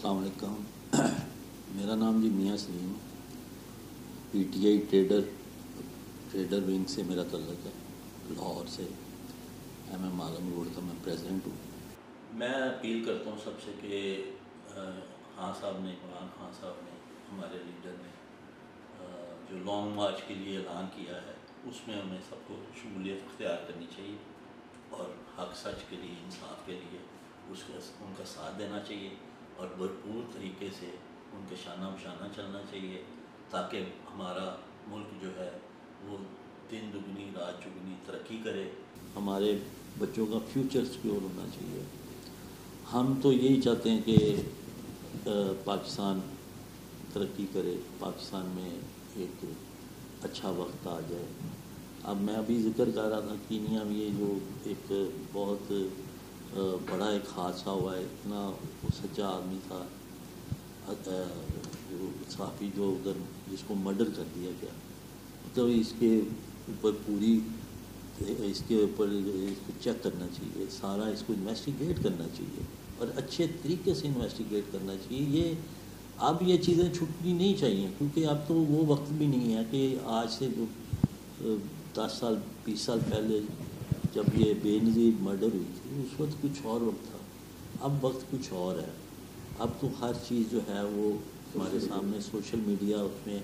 السلام علیکم. میرا نام جی Mian Salim, P T I trader wing سے میرا تعلق ہے، لاہور سے. ایم ایم اعظم روڈ کا میں پریزیڈنٹ ہوں. میں اپیل کرتا ہوں سب سے کہ خان صاحب نے، عمران خان صاحب نے، ہمارے لیڈر نے جو لانگ مارچ کے لیے اعلان کیا ہے، اس میں ہمیں سب کو شمولیت اختیار کرنی چاہیے اور حق سچ کے لیے، انصاف کے لیے ان کا ساتھ دینا چاہیے اور بھرپور طریقے سے ان کے شانہ بشانہ چلنا چاہیے، تاکہ ہمارا ملک جو ہے وہ دن دگنی رات چگنی ترقی کرے. ہمارے بچوں کا فیوچر سیکیور ہونا چاہیے. ہم تو یہی چاہتے ہیں کہ پاکستان ترقی کرے، پاکستان میں ایک اچھا وقت آ جائے. اب میں ابھی ذکر کر رہا تھا کینیا میں یہ جو ایک بہت بڑا ایک حادثہ ہوا ہے، اتنا وہ سچا آدمی تھا، جو صحافی جو ادھر جس کو مرڈر کر دیا گیا. تو اس کے اوپر اس کو چیک کرنا چاہیے، سارا اس کو انویسٹیگیٹ کرنا چاہیے اور اچھے طریقے سے انویسٹیگیٹ کرنا چاہیے. اب یہ چیزیں چھٹنی نہیں چاہیے، کیونکہ اب تو وہ وقت بھی نہیں ہے کہ آج سے جو 10 سال 20 سال پہلے جب یہ بے نظیر مرڈر ہوئی تھی، اس وقت کچھ اور وقت تھا. اب وقت کچھ اور ہے. اب تو ہر چیز جو ہے وہ ہمارے سامنے سوشل میڈیا، اس میں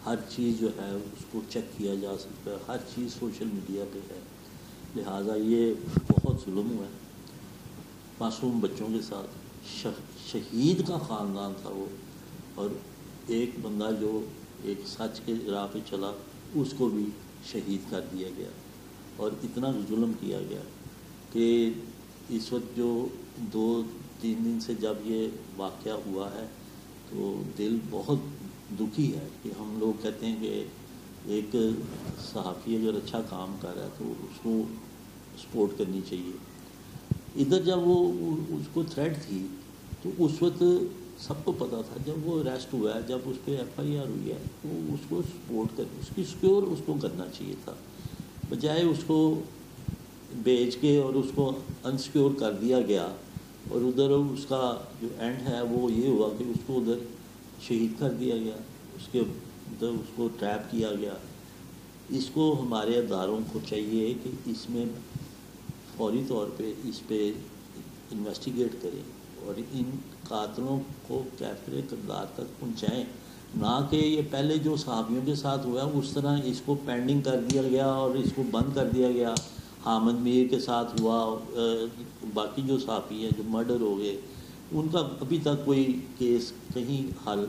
ہر چیز جو ہے اس کو چیک کیا جا سکتا ہے، ہر چیز سوشل میڈیا پہ ہے. لہٰذا یہ بہت ظلم ہوا ہے معصوم بچوں کے ساتھ. شہید کا خاندان تھا وہ، اور ایک بندہ جو ایک سچ کے راہ پہ چلا اس کو بھی شہید کر دیا گیا، اور اتنا ظلم کیا گیا کہ اس وقت جو 2-3 دن سے جب یہ واقعہ ہوا ہے تو دل بہت دکھی ہے کہ ہم لوگ کہتے ہیں کہ ایک صحافی اگر اچھا کام کر رہا ہے تو اس کو سپورٹ کرنی چاہیے. ادھر جب وہ اس کو تھریٹ تھی تو اس وقت سب کو پتہ تھا، جب وہ اریسٹ ہوا ہے، جب اس پہ ایف آئی آر ہوئی ہے تو اس کو سپورٹ کر، اس کی سیکیور اس کو کرنا چاہیے تھا، بجائے اس کو بیچ کے اور اس کو انسیکیور کر دیا گیا. اور ادھر اس کا جو اینڈ ہے وہ یہ ہوا کہ اس کو ادھر شہید کر دیا گیا، ادھر اس کو ٹریپ کیا گیا. اس کو ہمارے اداروں کو چاہیے کہ اس میں فوری طور پہ اس پہ انویسٹیگیٹ کریں اور ان قاتلوں کو کیفر کردار تک پہنچائیں، نہ کہ یہ پہلے جو صحابیوں کے ساتھ ہوا ہے اس طرح اس کو پینڈنگ کر دیا گیا اور اس کو بند کر دیا گیا. حامد میر کے ساتھ ہوا، باقی جو صحافی ہیں جو مرڈر ہو گئے ان کا ابھی تک کوئی کیس کہیں حل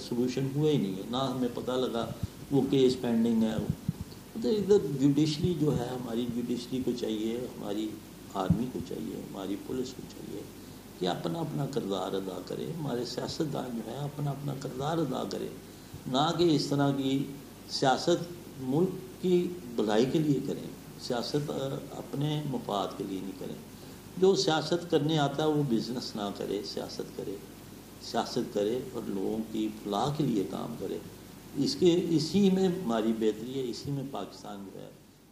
سولوشن ہوا ہی نہیں ہے، نہ ہمیں پتہ لگا وہ کیس پینڈنگ ہے. ادھر جوڈیشری جو ہے، ہماری جوڈیشری کو چاہیے، ہماری آرمی کو چاہیے، ہماری پولیس کو چاہیے کہ اپنا اپنا کردار ادا کرے. ہمارے سیاستدان جو ہیں اپنا اپنا کردار ادا کرے، نہ کہ اس طرح کی سیاست ملک کی بھلائی کے لیے کریں، سیاست اپنے مفاد کے لیے نہیں کریں. جو سیاست کرنے آتا ہے وہ بزنس نہ کرے، سیاست کرے اور لوگوں کی فلاح کے لیے کام کرے. اسی میں ہماری بہتری ہے، اسی میں پاکستان جو ہے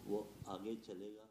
وہ آگے چلے گا.